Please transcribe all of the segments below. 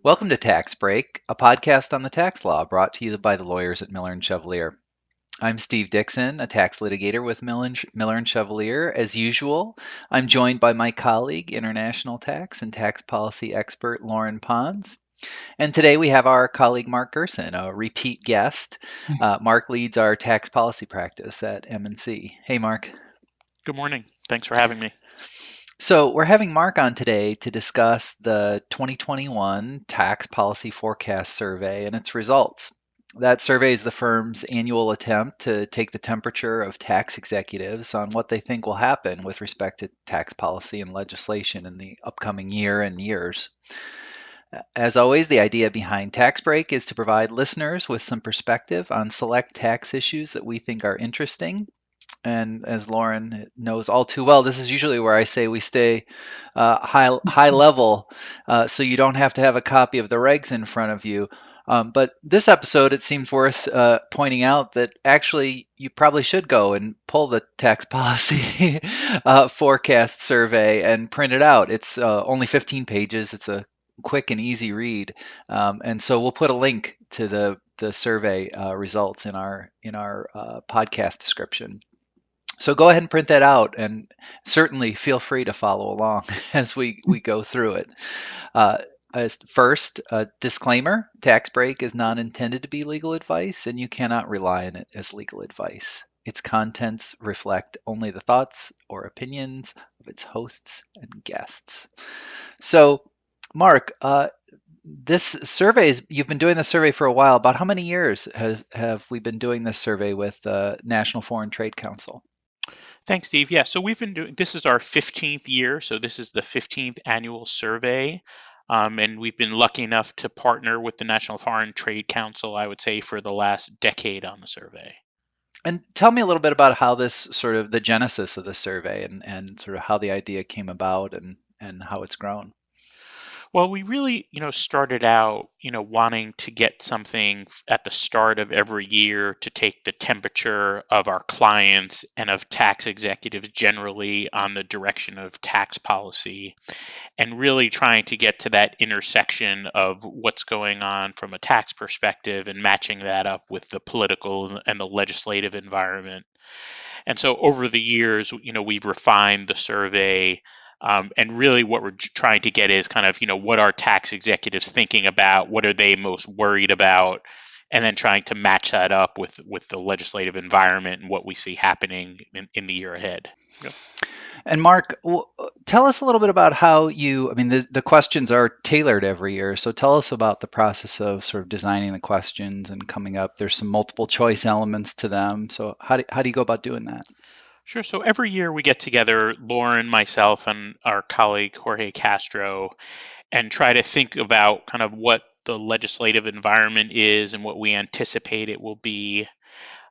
Welcome to Tax Break, a podcast on the tax law brought to you by the lawyers at Miller and Chevalier. I'm Steve Dixon, a tax litigator with Miller and Chevalier. As usual, I'm joined by my colleague, international tax and tax policy expert Loren Pons. And today we have our colleague Marc Gerson, a repeat guest. Marc leads our tax policy practice at M&C. Hey, Marc. Good morning. Thanks for having me. So we're having Marc on today to discuss the 2021 Tax Policy Forecast Survey and its results. That survey is the firm's annual attempt to take the temperature of tax executives on what they think will happen with respect to tax policy and legislation in the upcoming year and years. As always, the idea behind Tax Break is to provide listeners with some perspective on select tax issues that we think are interesting. And as Loren knows all too well, this is usually where I say we stay high level, so you don't have to have a copy of the regs in front of you. But this episode, it seems worth pointing out that actually you probably should go and pull the tax policy forecast survey and print it out. It's only 15 pages. It's a quick and easy read, and so we'll put a link to the survey results in our podcast description. So go ahead and print that out, and certainly feel free to follow along as we go through it. Uh, as first, a disclaimer: Tax Break is not intended to be legal advice, and you cannot rely on it as legal advice. Its contents reflect only the thoughts or opinions of its hosts and guests. So, Marc, this survey is, you've been doing this survey for a while. About how many years have we been doing this survey with the National Foreign Trade Council? Thanks, Steve. Yeah, so we've been doing this is our 15th year, so this is the 15th annual survey. And we've been lucky enough to partner with the National Foreign Trade Council, I would say, for the last decade on the survey. And tell me a little bit about how this sort of the genesis of the survey and sort of how the idea came about and how it's grown. Well, we really, started out, wanting to get something at the start of every year to take the temperature of our clients and of tax executives generally on the direction of tax policy, and really trying to get to that intersection of what's going on from a tax perspective and matching that up with the political and the legislative environment. And so over the years, we've refined the survey. And really what we're trying to get is kind of, what are tax executives thinking about? What are they most worried about? And then trying to match that up with the legislative environment and what we see happening in the year ahead. Yeah. And Marc, tell us a little bit about how I mean, the questions are tailored every year. So tell us about the process of sort of designing the questions and coming up. There's some multiple choice elements to them. So how do you go about doing that? Sure. So every year we get together, Loren, myself, and our colleague Jorge Castro, and try to think about kind of what the legislative environment is and what we anticipate it will be,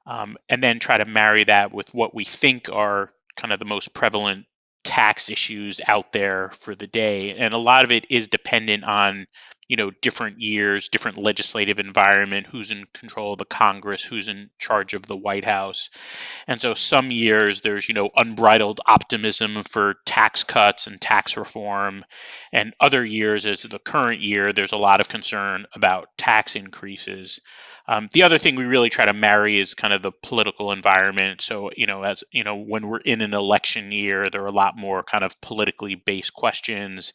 and then try to marry that with what we think are kind of the most prevalent tax issues out there for the day. And a lot of it is dependent on, different years, different legislative environment, who's in control of the Congress, who's in charge of the White House. And so some years there's, unbridled optimism for tax cuts and tax reform. And other years, as the current year, there's a lot of concern about tax increases. The other thing we really try to marry is kind of the political environment. So, as when we're in an election year, there are a lot more kind of politically based questions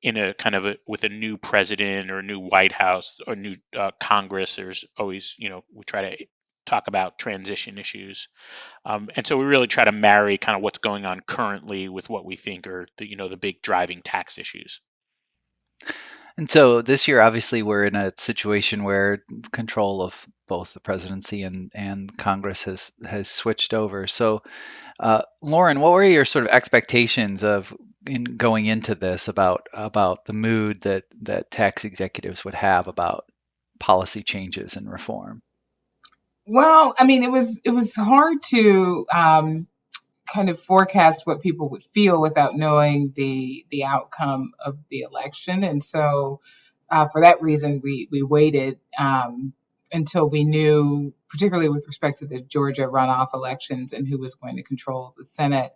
in a kind of with a new president or a new White House or new Congress. There's always, we try to talk about transition issues. And so we really try to marry kind of what's going on currently with what we think are the big driving tax issues. And so this year, obviously, we're in a situation where control of both the presidency and Congress has switched over. So, Loren, what were your sort of expectations of in going into this about the mood that tax executives would have about policy changes and reform? Well, I mean, it was hard to kind of forecast what people would feel without knowing the outcome of the election, and so for that reason, we waited until we knew, particularly with respect to the Georgia runoff elections and who was going to control the Senate.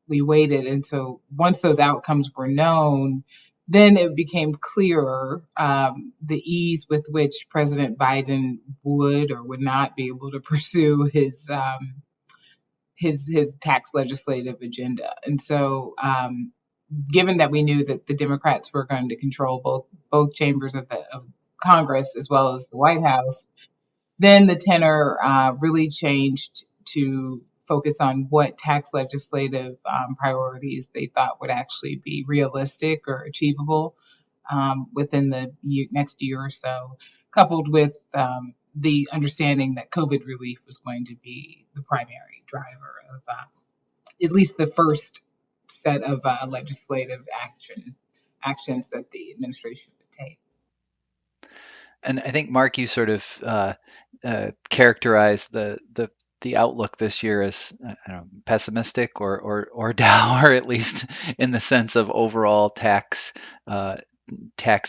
We waited until once those outcomes were known, then it became clearer the ease with which President Biden would or would not be able to pursue his tax legislative agenda. And so, given that we knew that the Democrats were going to control both chambers of Congress as well as the White House, then the tenor really changed to focus on what tax legislative priorities they thought would actually be realistic or achievable within the next year or so, coupled with the understanding that COVID relief was going to be the primary driver of at least the first set of legislative actions that the administration would take. And I think, Mark, you sort of characterized the outlook this year as I don't know, pessimistic or dour, at least in the sense of overall tax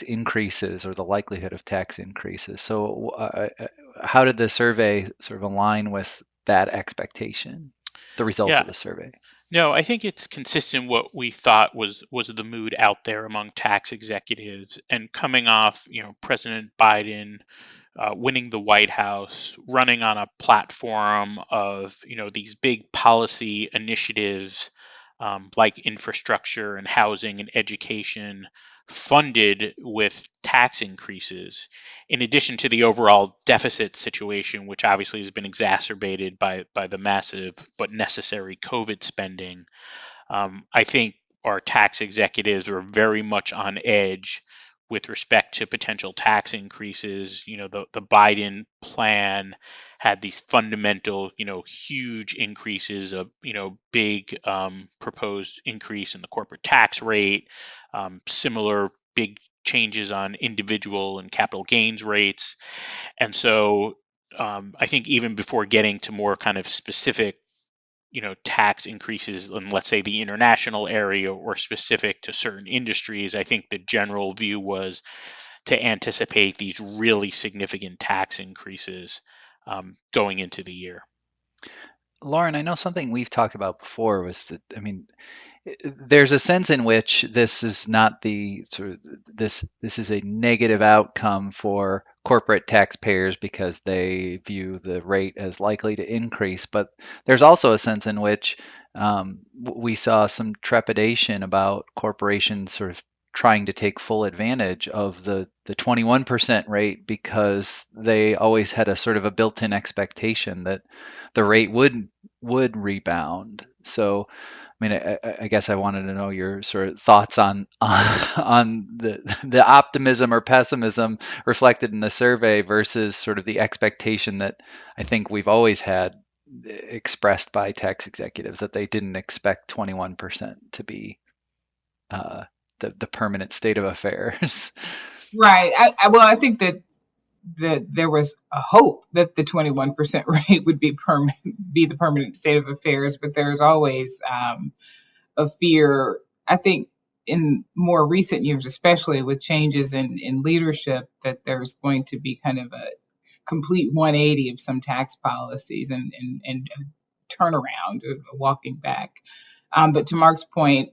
increases or the likelihood of tax increases. So, how did the survey sort of align with that expectation? The results Yeah. of the survey. No, I think it's consistent what we thought was the mood out there among tax executives, and coming off, President Biden winning the White House, running on a platform of these big policy initiatives like infrastructure and housing and education, funded with tax increases, in addition to the overall deficit situation, which obviously has been exacerbated by the massive but necessary COVID spending. I think our tax executives are very much on edge with respect to potential tax increases. The Biden plan had these fundamental, huge increases of, big proposed increase in the corporate tax rate, similar big changes on individual and capital gains rates. And so I think even before getting to more kind of specific tax increases in, let's say, the international area or specific to certain industries, I think the general view was to anticipate these really significant tax increases going into the year. Loren, I know something we've talked about before was that, I mean, there's a sense in which this is not the sort of this is a negative outcome for corporate taxpayers because they view the rate as likely to increase. But there's also a sense in which we saw some trepidation about corporations sort of trying to take full advantage of the 21% rate because they always had a sort of a built-in expectation that the rate would rebound. So I mean, I guess I wanted to know your sort of thoughts on the optimism or pessimism reflected in the survey versus sort of the expectation that I think we've always had expressed by tax executives that they didn't expect 21% to be the permanent state of affairs. Right. I think that there was a hope that the 21% rate would be the permanent state of affairs, but there's always a fear. I think in more recent years, especially with changes in leadership, that there's going to be kind of a complete 180 of some tax policies and a turnaround, a walking back. But to Mark's point,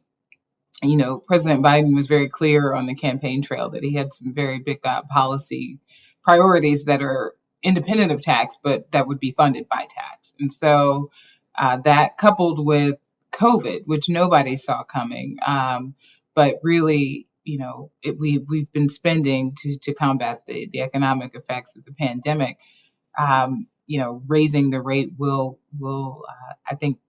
President Biden was very clear on the campaign trail that he had some very big policy priorities that are independent of tax, but that would be funded by tax. And so that coupled with COVID, which nobody saw coming, but really, we've been spending to combat the economic effects of the pandemic. Raising the rate will I think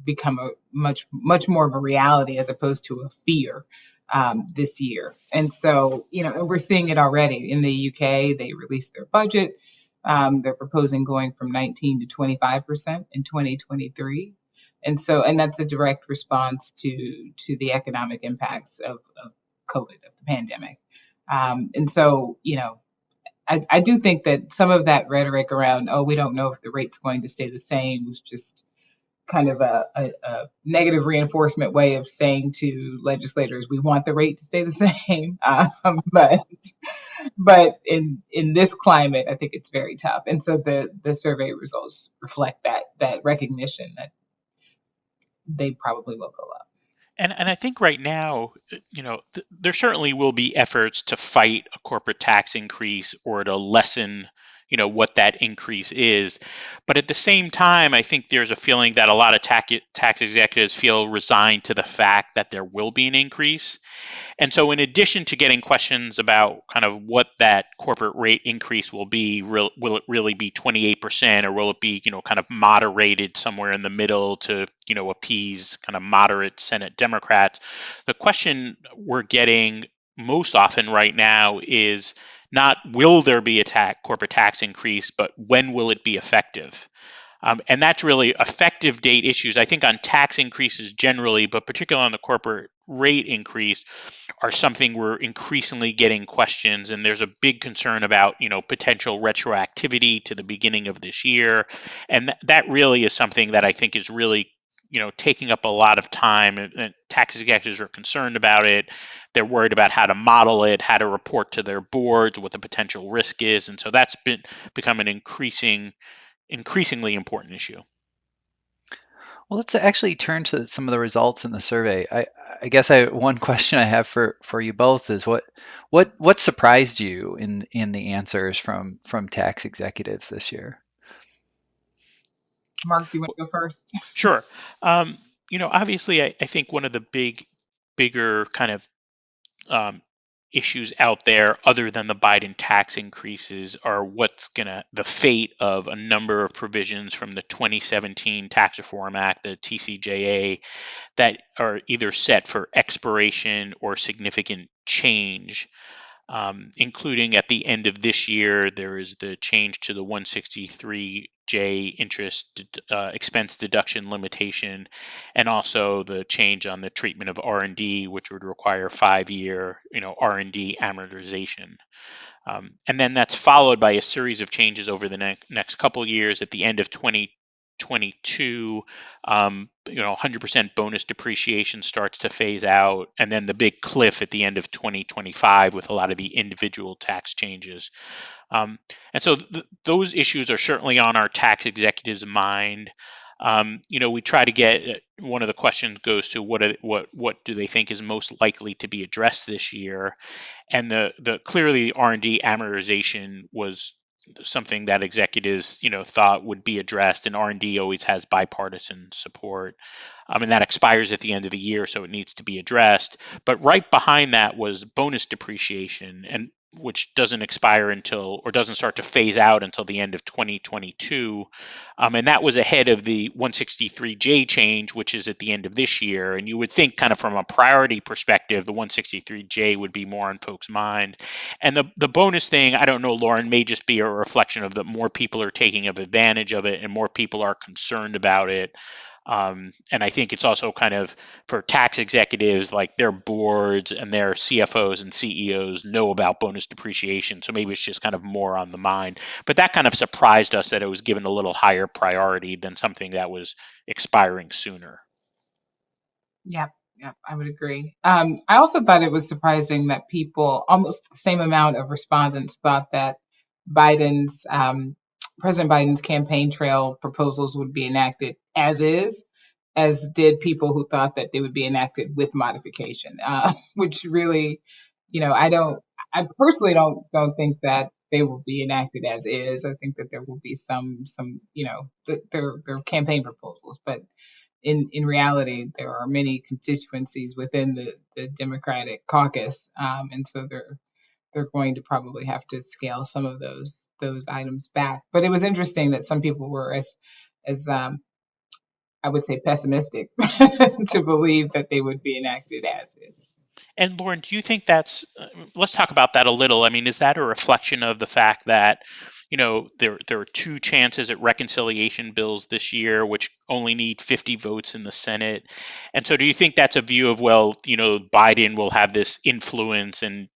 become a much more of a reality as opposed to a fear this year. And so, and we're seeing it already in the UK. They released their budget. They're proposing going from 19 to 25% in 2023. And so, and that's a direct response to the economic impacts of COVID, of the pandemic. And so, I do think that some of that rhetoric around, we don't know if the rate's going to stay the same, was just kind of a negative reinforcement way of saying to legislators, we want the rate to stay the same. But in this climate, I think it's very tough. And so the survey results reflect that recognition that they probably will go up. And I think right now, there certainly will be efforts to fight a corporate tax increase or to lessen, what that increase is. But at the same time, I think there's a feeling that a lot of tax executives feel resigned to the fact that there will be an increase. And so, in addition to getting questions about kind of what that corporate rate increase will be, will it really be 28%, or will it be, kind of moderated somewhere in the middle to, appease kind of moderate Senate Democrats? The question we're getting most often right now is not will there be a corporate tax increase, but when will it be effective? And that's really effective date issues, I think, on tax increases generally, but particularly on the corporate rate increase, are something we're increasingly getting questions. And there's a big concern about, potential retroactivity to the beginning of this year. And that really is something that I think is really, taking up a lot of time. And tax executives are concerned about it. They're worried about how to model it, how to report to their boards, what the potential risk is. And so that's become an increasingly important issue. Well, let's actually turn to some of the results in the survey. I guess one question I have for you both is what surprised you in the answers from tax executives this year? Mark, you want to go first? Sure. Obviously, I think one of the bigger kind of um, issues out there, other than the Biden tax increases, are the fate of a number of provisions from the 2017 Tax Reform Act, the TCJA, that are either set for expiration or significant change. Including at the end of this year, there is the change to the 163J interest expense deduction limitation, and also the change on the treatment of R&D, which would require 5-year, R&D amortization. And then that's followed by a series of changes over the next couple of years. At the end of 2022, 100% bonus depreciation starts to phase out, and then the big cliff at the end of 2025 with a lot of the individual tax changes. And so those issues are certainly on our tax executives' mind. We try to get one of the questions goes to what do they think is most likely to be addressed this year, and the clearly R&D amortization was something that executives thought would be addressed, and R&D always has bipartisan support. And that expires at the end of the year, so it needs to be addressed. But right behind that was bonus depreciation, and which doesn't expire until, or doesn't start to phase out until the end of 2022. And that was ahead of the 163J change, which is at the end of this year. And you would think, kind of from a priority perspective, the 163J would be more on folks' mind. And the bonus thing, I don't know, Loren, may just be a reflection of that more people are taking advantage of it and more people are concerned about it. And I think it's also kind of for tax executives, like their boards and their CFOs and CEOs know about bonus depreciation. So maybe it's just kind of more on the mind. But that kind of surprised us that it was given a little higher priority than something that was expiring sooner. Yeah, I would agree. I also thought it was surprising that people, almost the same amount of respondents, thought that Biden's President Biden's campaign trail proposals would be enacted as is, as did people who thought that they would be enacted with modification. Which really, I personally don't think that they will be enacted as is. I think that there will be some, their campaign proposals, but in reality, there are many constituencies within the Democratic caucus, and so they're going to probably have to scale some of those items back. But it was interesting that some people were as I would say pessimistic to believe that they would be enacted as is. And Loren, do you think let's talk about that a little. I mean, is that a reflection of the fact that, there are two chances at reconciliation bills this year, which only need 50 votes in the Senate? And so do you think that's a view of, well, Biden will have this influence and,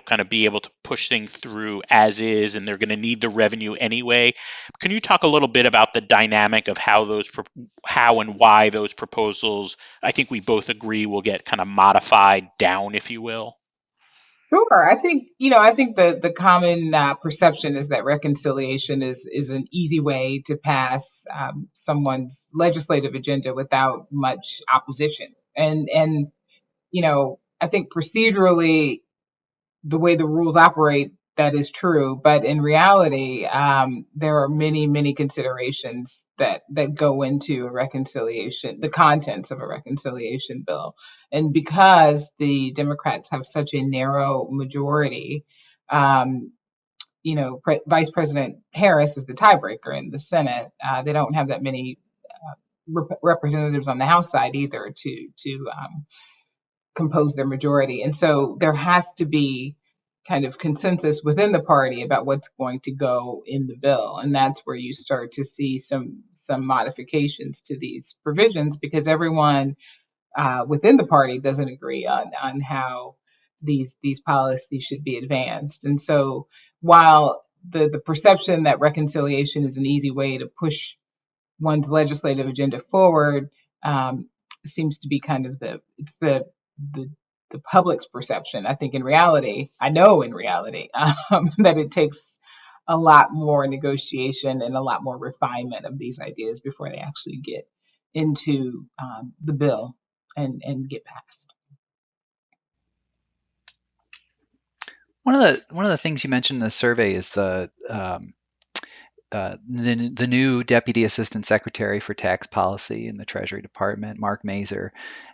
kind of be able to push things through as is, and they're going to need the revenue anyway? Can you talk a little bit about the dynamic of how and why those proposals, I think we both agree, will get kind of modified down, if you will? Sure. I think the common perception is that reconciliation is an easy way to pass someone's legislative agenda without much opposition. And I think procedurally, the way the rules operate, that is true. But in reality, there are many, many considerations that go into a reconciliation, the contents of a reconciliation bill. And because the Democrats have such a narrow majority, um, Vice President Harris is the tiebreaker in the Senate. They don't have that many representatives on the House side either to compose their majority. And so there has to be kind of consensus within the party about what's going to go in the bill. And that's where you start to see some modifications to these provisions, because everyone within the party doesn't agree on how these policies should be advanced. And so while the perception that reconciliation is an easy way to push one's legislative agenda forward, seems to be kind of the the public's perception. I think in reality, that it takes a lot more negotiation and a lot more refinement of these ideas before they actually get into the bill and get passed. One of the things you mentioned in the survey is the new Deputy Assistant Secretary for Tax Policy in the Treasury Department, Marc,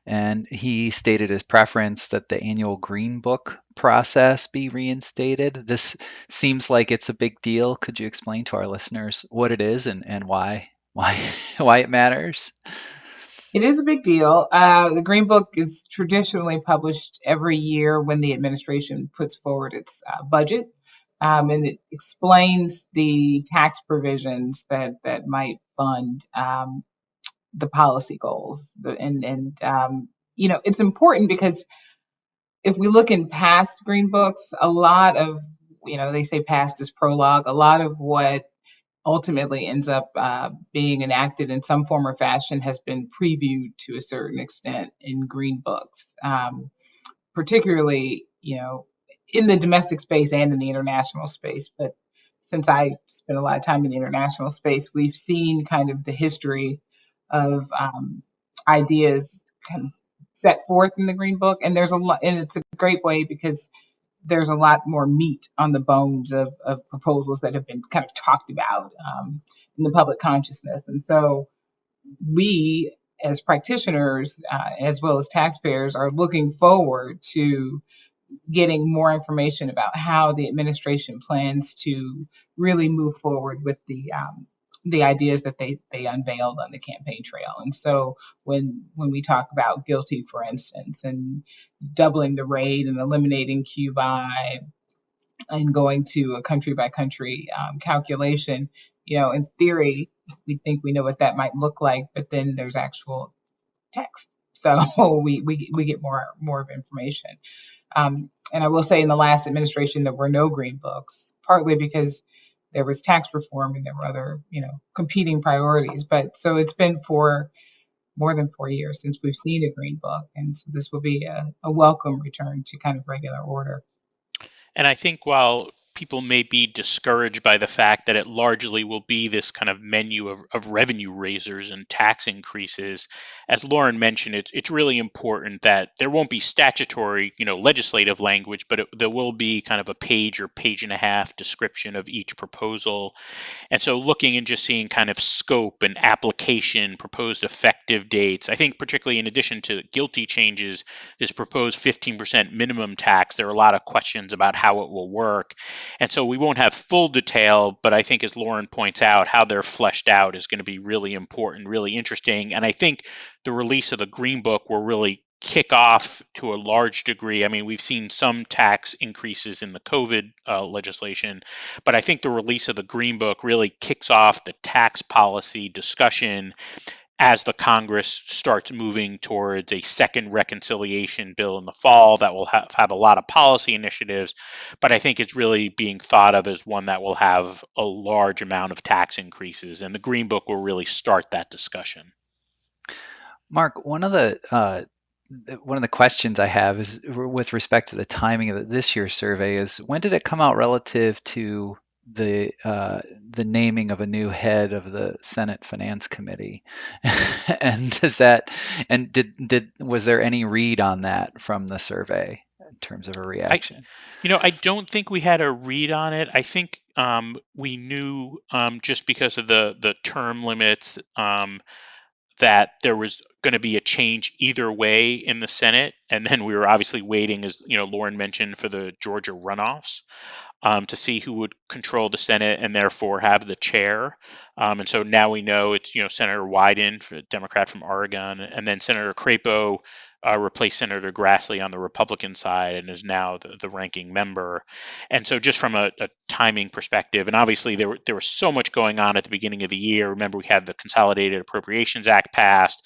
and he stated his preference that the annual Green Book process be reinstated. This seems like it's a big deal. Could you explain to our listeners what it is and why why it matters? It is a big deal. The Green Book is traditionally published every year when the administration puts forward its budget, and it explains the tax provisions that might fund the policy goals. It's important because if we look in past Green Books, a lot of, they say past is prologue, a lot of what ultimately ends up being enacted in some form or fashion has been previewed to a certain extent in Green Books, particularly, in the domestic space and in the international space. But since I spent a lot of time in the international space, we've seen kind of the history of ideas kind of set forth in the Green Book. And there's a lot, and it's a great way because there's a lot more meat on the bones of proposals that have been kind of talked about in the public consciousness. And so we, as practitioners, as well as taxpayers, are looking forward to getting more information about how the administration plans to really move forward with the ideas that they unveiled on the campaign trail. And so when we talk about GILTI, for instance, and doubling the rate and eliminating QBI and going to a country by country calculation, in theory, we think we know what that might look like, but then there's actual text. So we get more of information. And I will say in the last administration, there were no Green Books, partly because there was tax reform and there were other, competing priorities. But so it's been for more than 4 years since we've seen a Green Book. And so this will be a welcome return to kind of regular order. And I think while people may be discouraged by the fact that it largely will be this kind of menu of revenue raisers and tax increases, as Loren mentioned, it's really important that there won't be statutory, legislative language, but there will be kind of a page or page and a half description of each proposal. And so looking and just seeing kind of scope and application, proposed effective dates, I think particularly in addition to GILTI changes, this proposed 15% minimum tax, there are a lot of questions about how it will work. And so we won't have full detail, but I think as Loren points out, how they're fleshed out is going to be really important, really interesting. And I think the release of the Green Book will really kick off to a large degree. I mean, we've seen some tax increases in the COVID legislation, but I think the release of the Green Book really kicks off the tax policy discussion as the Congress starts moving towards a second reconciliation bill in the fall that will have a lot of policy initiatives. But I think it's really being thought of as one that will have a large amount of tax increases, and the Green Book will really start that discussion. Marc, one of the questions I have is with respect to the timing of this year's survey is when did it come out relative to the naming of a new head of the Senate Finance Committee. And does that and did was there any read on that from the survey in terms of a I, reaction? I don't think we had a read on it. I think we knew just because of the term limits that there was going to be a change either way in the Senate, and then we were obviously waiting, as Loren mentioned, for the Georgia runoffs to see who would control the Senate and therefore have the chair. And so now we know it's Senator Wyden, Democrat from Oregon, and then Senator Crapo replaced Senator Grassley on the Republican side and is now the ranking member. And so just from a timing perspective, and obviously there was so much going on at the beginning of the year. Remember, we had the Consolidated Appropriations Act passed.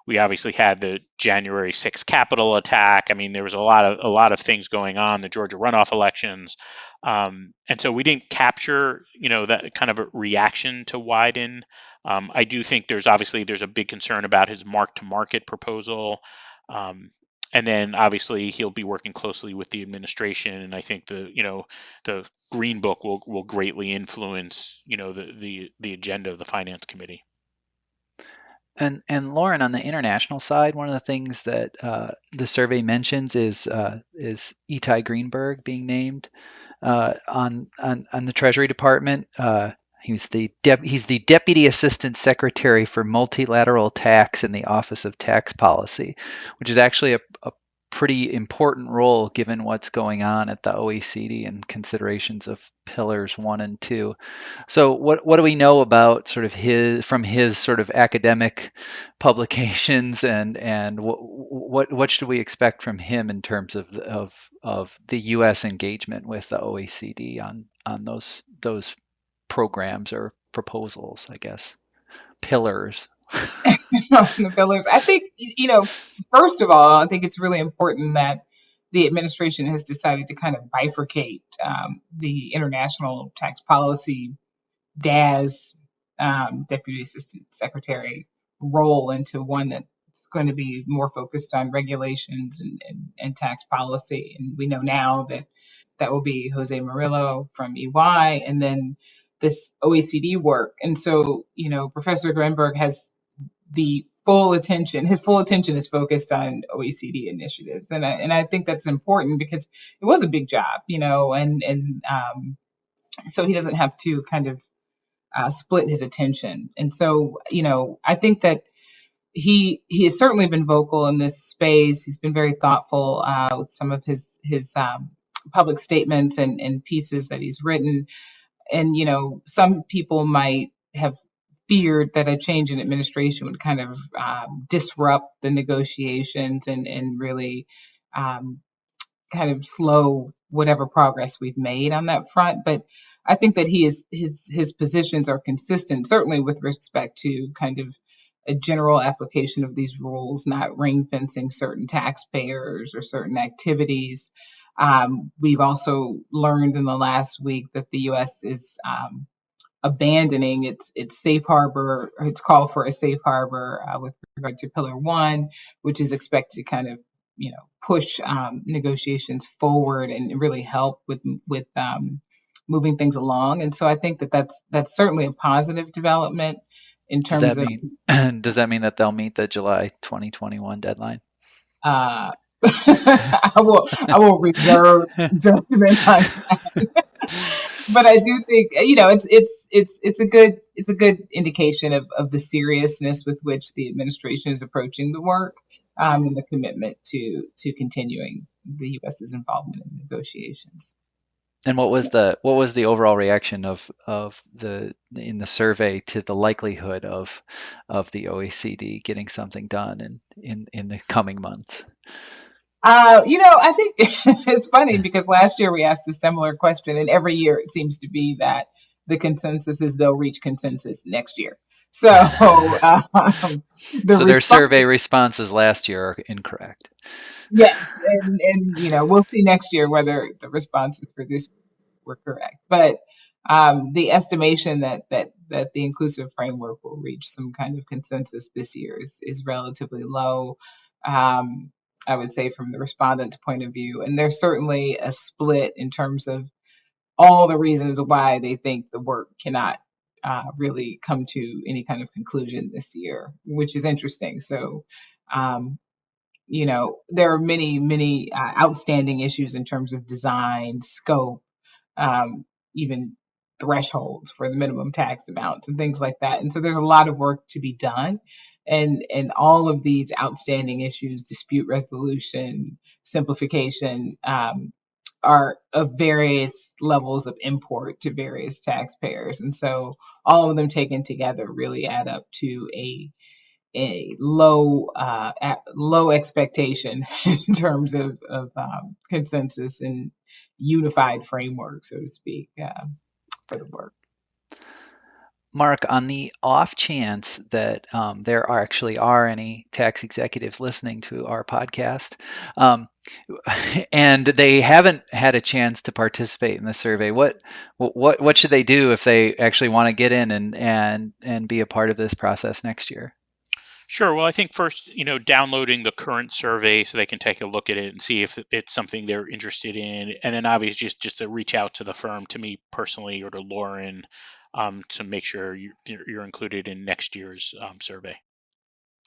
We obviously had the January 6th Capitol attack. I mean, there was a lot of things going on, the Georgia runoff elections. And so we didn't capture, that kind of a reaction to Wyden. I do think there's a big concern about his mark-to-market proposal. And then obviously he'll be working closely with the administration, and I think the Green Book will greatly influence the agenda of the Finance Committee. And Lauren, on the international side, one of the things that the survey mentions is Itai Greenberg being named on the Treasury Department. He's the Deputy Assistant Secretary for Multilateral Tax in the Office of Tax Policy, which is actually a pretty important role given what's going on at the OECD and considerations of pillars 1 and 2. So what do we know about sort of his sort of academic publications, and what should we expect from him in terms of the U.S. engagement with the OECD on those programs or proposals, I guess, pillars? The pillars. I think, first of all, I think it's really important that the administration has decided to kind of bifurcate the international tax policy DAS, Deputy Assistant Secretary role, into one that's going to be more focused on regulations and tax policy. And we know now that that will be Jose Murillo from EY, and then this OECD work. And so, Professor Greenberg has the full attention. His full attention is focused on OECD initiatives, and I think that's important because it was a big job, and so he doesn't have to kind of split his attention. And so, I think that he has certainly been vocal in this space. He's been very thoughtful with some of his public statements and pieces that he's written. And some people might have feared that a change in administration would kind of disrupt the negotiations and really um, kind of slow whatever progress we've made on that front. But I think that his positions are consistent, certainly with respect to kind of a general application of these rules, not ring fencing certain taxpayers or certain activities. We've also learned in the last week that the U.S. is abandoning its safe harbor, its call for a safe harbor with regard to Pillar One, which is expected to kind of push negotiations forward and really help with moving things along. And so I think that that's certainly a positive development in Does terms that of mean does that mean that they'll meet the July 2021 deadline? uh, I will reserve judgment on, but I do think it's a good indication of the seriousness with which the administration is approaching the work, and the commitment to continuing the U.S.'s involvement in negotiations. And what was the overall reaction of the in the survey to the likelihood of the OECD getting something done in the coming months? I think it's funny because last year we asked a similar question, and every year it seems to be that the consensus is they'll reach consensus next year. So the So their response, survey responses last year are incorrect. yes, and we'll see next year whether the responses for this were correct. But the estimation that the inclusive framework will reach some kind of consensus this year is relatively low. Um, I would say from the respondent's point of view, and there's certainly a split in terms of all the reasons why they think the work cannot really come to any kind of conclusion this year, which is interesting. So, um, there are many, many outstanding issues in terms of design, scope, even thresholds for the minimum tax amounts and things like that. And so there's a lot of work to be done. And all of these outstanding issues, dispute resolution, simplification, are of various levels of import to various taxpayers. And so all of them taken together really add up to a low expectation in terms of consensus and unified framework, so to speak, for the work. Mark, on the off chance that there actually are any tax executives listening to our podcast, and they haven't had a chance to participate in the survey, what should they do if they actually want to get in and be a part of this process next year? Sure. Well, I think first, downloading the current survey so they can take a look at it and see if it's something they're interested in, and then obviously just to reach out to the firm, to me personally or to Loren, to make sure you're included in next year's survey.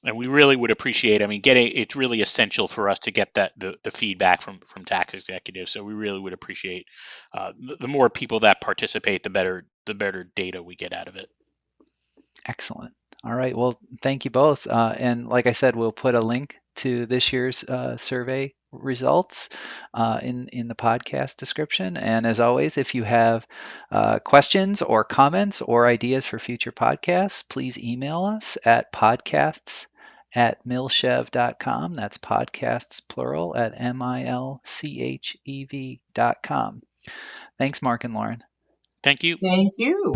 And we really would appreciate. I mean, it's really essential for us to get the feedback from tax executives. So we really would appreciate the more people that participate, the better data we get out of it. Excellent. All right. Well, thank you both. And like I said, we'll put a link to this year's survey results in the podcast description. And as always, if you have questions or comments or ideas for future podcasts, please email us at podcasts@milchev.com. That's podcasts plural at milchev.com. Thanks, Mark and Loren. Thank you. Thank you.